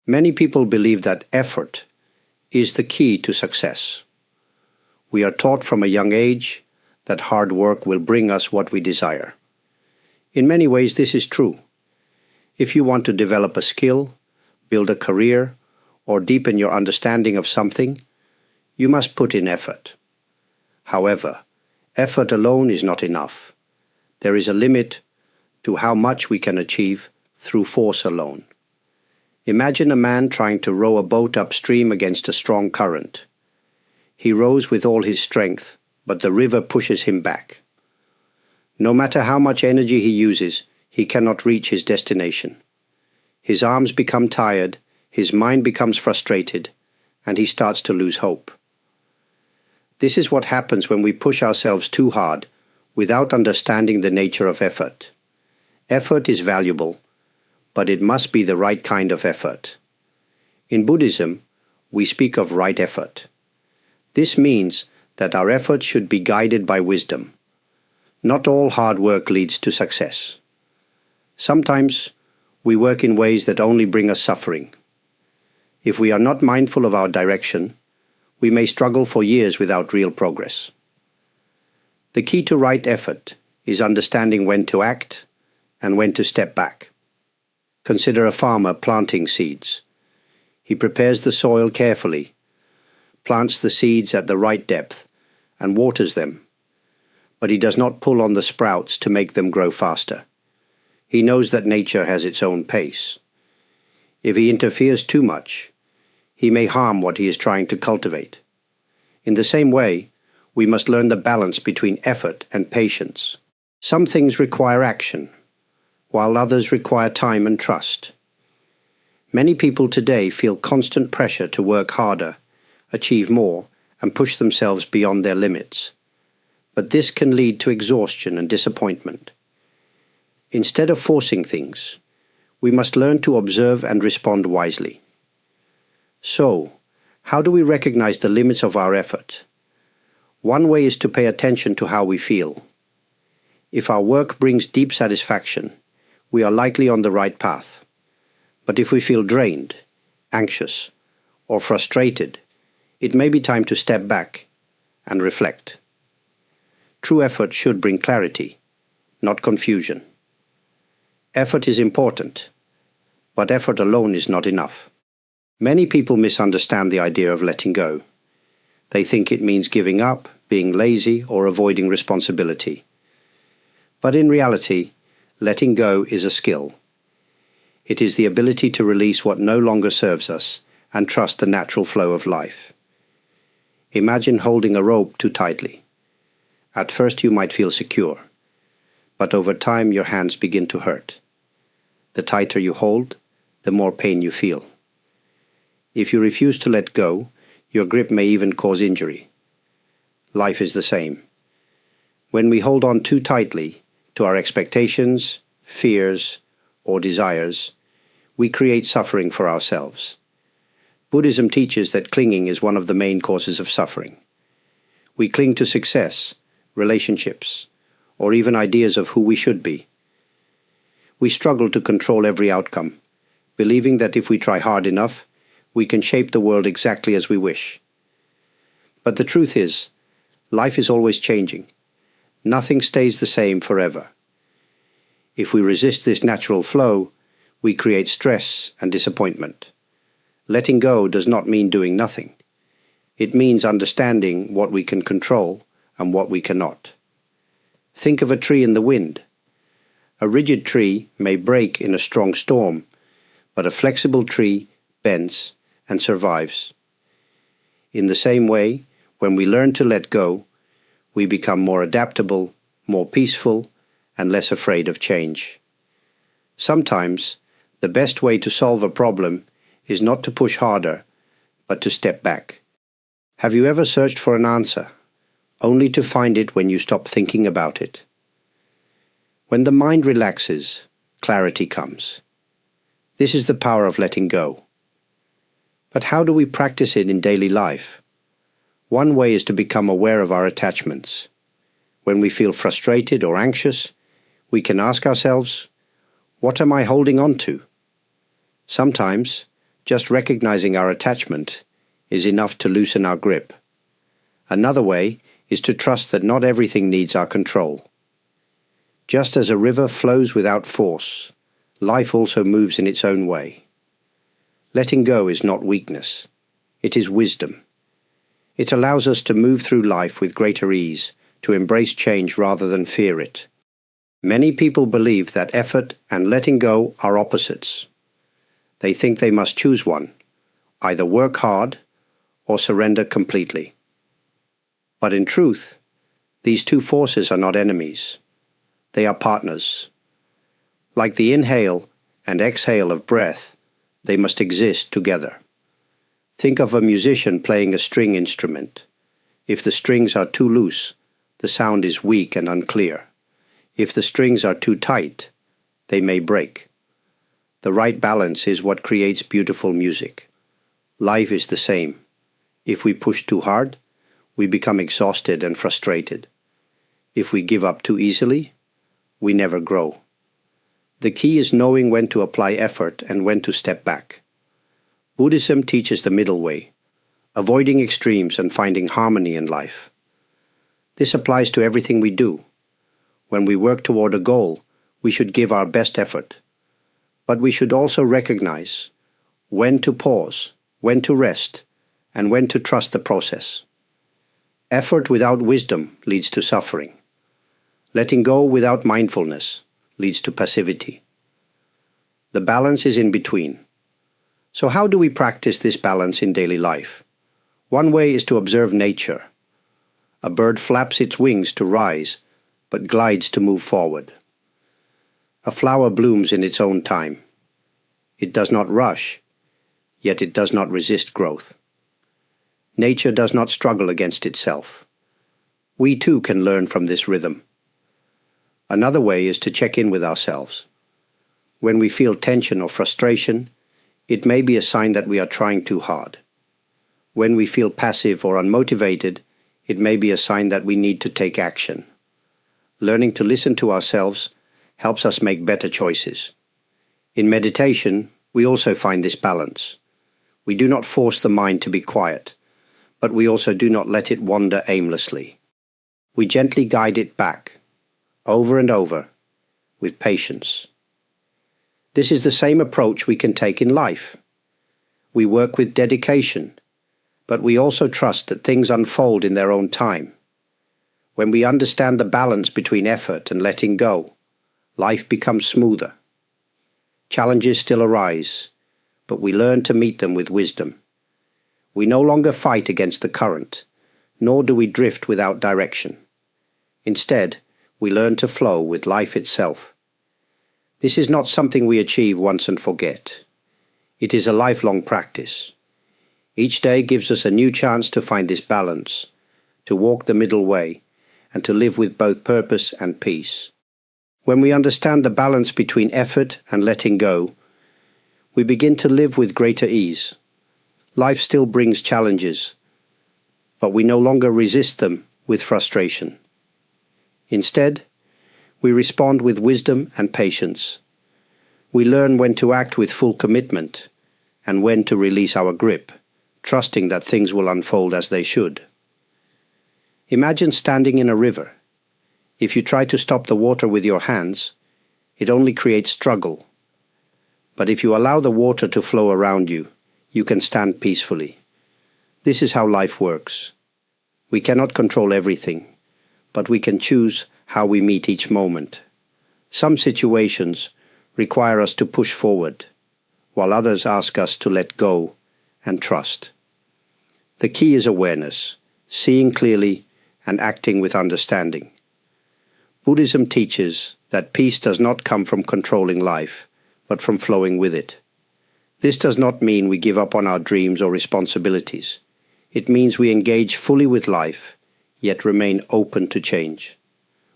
Many people believe that effort is the key to success. We are taught from a young age that hard work will bring us what we desire. In many ways, this is true. If you want to develop a skill, build a career, or deepen your understanding of something, you must put in effort. However, effort alone is not enough. There is a limit to how much we can achieve through force alone. Imagine a man trying to row a boat upstream against a strong current. He rows with all his strength, but the river pushes him back. No matter how much energy he uses, he cannot reach his destination. His arms become tired, his mind becomes frustrated, and he starts to lose hope. This is what happens when we push ourselves too hard without understanding the nature of effort. Effort is valuable, but it must be the right kind of effort. In Buddhism, we speak of right effort. This means that our efforts should be guided by wisdom. Not all hard work leads to success. Sometimes we work in ways that only bring us suffering. If we are not mindful of our direction, we may struggle for years without real progress. The key to right effort is understanding when to act and when to step back. Consider a farmer planting seeds. He prepares the soil carefully, plants the seeds at the right depth, and waters them. But he does not pull on the sprouts to make them grow faster. He knows that nature has its own pace. If he interferes too much, he may harm what he is trying to cultivate. In the same way, we must learn the balance between effort and patience. Some things require action, while others require time and trust. Many people today feel constant pressure to work harder, achieve more, and push themselves beyond their limits. But this can lead to exhaustion and disappointment. Instead of forcing things, we must learn to observe and respond wisely. So, how do we recognize the limits of our effort? One way is to pay attention to how we feel. If our work brings deep satisfaction, we are likely on the right path. But if we feel drained, anxious, or frustrated, it may be time to step back and reflect. True effort should bring clarity, not confusion. Effort is important, but effort alone is not enough. Many people misunderstand the idea of letting go. They think it means giving up, being lazy, or avoiding responsibility. But in reality, letting go is a skill. It is the ability to release what no longer serves us and trust the natural flow of life. Imagine holding a rope too tightly. At first you might feel secure, but over time your hands begin to hurt. The tighter you hold, the more pain you feel. If you refuse to let go, your grip may even cause injury. Life is the same. When we hold on too tightly to our expectations, fears, or desires, we create suffering for ourselves. Buddhism teaches that clinging is one of the main causes of suffering. We cling to success, relationships, or even ideas of who we should be. We struggle to control every outcome, believing that if we try hard enough, we can shape the world exactly as we wish. But the truth is, life is always changing. Nothing stays the same forever. If we resist this natural flow, we create stress and disappointment. Letting go does not mean doing nothing. It means understanding what we can control and what we cannot. Think of a tree in the wind. A rigid tree may break in a strong storm, but a flexible tree bends and survives. In the same way, when we learn to let go, we become more adaptable, more peaceful, and less afraid of change. Sometimes, the best way to solve a problem is not to push harder, but to step back. Have you ever searched for an answer, only to find it when you stop thinking about it? When the mind relaxes, clarity comes. This is the power of letting go. But how do we practice it in daily life? One way is to become aware of our attachments. When we feel frustrated or anxious, we can ask ourselves, what am I holding on to? Sometimes, Just recognizing our attachment is enough to loosen our grip. Another way is to trust that not everything needs our control. Just as a river flows without force, life also moves in its own way. Letting go is not weakness. It is wisdom. It allows us to move through life with greater ease, to embrace change rather than fear it. Many people believe that effort and letting go are opposites. They think they must choose one, either work hard or surrender completely. But in truth, these two forces are not enemies. They are partners. Like the inhale and exhale of breath, they must exist together. Think of a musician playing a string instrument. If the strings are too loose, the sound is weak and unclear. If the strings are too tight, they may break. The right balance is what creates beautiful music. Life is the same. If we push too hard, we become exhausted and frustrated. If we give up too easily, we never grow. The key is knowing when to apply effort and when to step back. Buddhism teaches the middle way, avoiding extremes and finding harmony in life. This applies to everything we do. When we work toward a goal, we should give our best effort. But we should also recognize when to pause, when to rest, and when to trust the process. Effort without wisdom leads to suffering. Letting go without mindfulness leads to passivity. The balance is in between. So how do we practice this balance in daily life? One way is to observe nature. A bird flaps its wings to rise, but glides to move forward. A flower blooms in its own time. It does not rush, yet it does not resist growth. Nature does not struggle against itself. We too can learn from this rhythm. Another way is to check in with ourselves. When we feel tension or frustration, it may be a sign that we are trying too hard. When we feel passive or unmotivated, it may be a sign that we need to take action. Learning to listen to ourselves helps us make better choices. In meditation, we also find this balance. We do not force the mind to be quiet, but we also do not let it wander aimlessly. We gently guide it back, over and over, with patience. This is the same approach we can take in life. We work with dedication, but we also trust that things unfold in their own time. When we understand the balance between effort and letting go, life becomes smoother. Challenges still arise, but we learn to meet them with wisdom. We no longer fight against the current, nor do we drift without direction. Instead, we learn to flow with life itself. This is not something we achieve once and forget. It is a lifelong practice. Each day gives us a new chance to find this balance, to walk the middle way, and to live with both purpose and peace. When we understand the balance between effort and letting go, we begin to live with greater ease. Life still brings challenges, but we no longer resist them with frustration. Instead, we respond with wisdom and patience. We learn when to act with full commitment and when to release our grip, trusting that things will unfold as they should. Imagine standing in a river. If you try to stop the water with your hands, it only creates struggle. But if you allow the water to flow around you, you can stand peacefully. This is how life works. We cannot control everything, but we can choose how we meet each moment. Some situations require us to push forward, while others ask us to let go and trust. The key is awareness, seeing clearly and acting with understanding. Buddhism teaches that peace does not come from controlling life, but from flowing with it. This does not mean we give up on our dreams or responsibilities. It means we engage fully with life, yet remain open to change.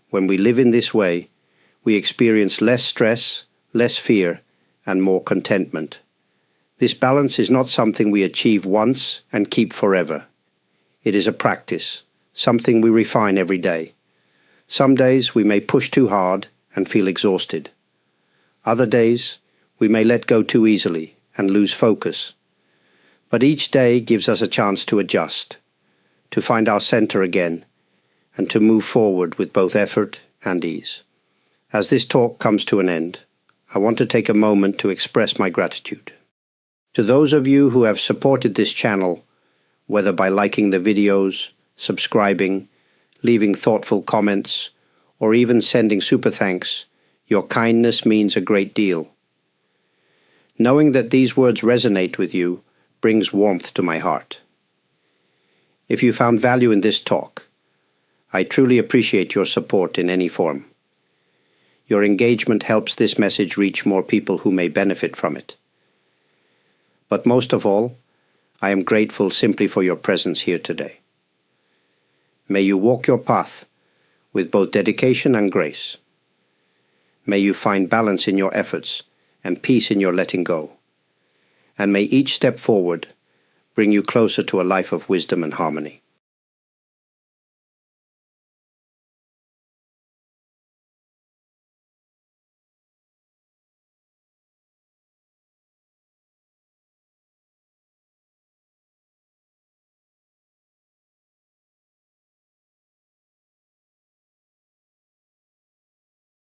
When we live in this way, we experience less stress, less fear, and more contentment. This balance is not something we achieve once and keep forever. It is a practice, something we refine every day. Some days we may push too hard and feel exhausted. Other days we may let go too easily and lose focus, But each day gives us a chance to adjust, to find our center again, and to move forward with both effort and ease. As this talk comes to an end, I want to take a moment to express my gratitude. To those of you who have supported this channel, whether by liking the videos, subscribing, leaving thoughtful comments, or even sending super thanks, your kindness means a great deal. Knowing that these words resonate with you brings warmth to my heart. If you found value in this talk, I truly appreciate your support in any form. Your engagement helps this message reach more people who may benefit from it. But most of all, I am grateful simply for your presence here today. May you walk your path with both dedication and grace. May you find balance in your efforts and peace in your letting go. And may each step forward bring you closer to a life of wisdom and harmony.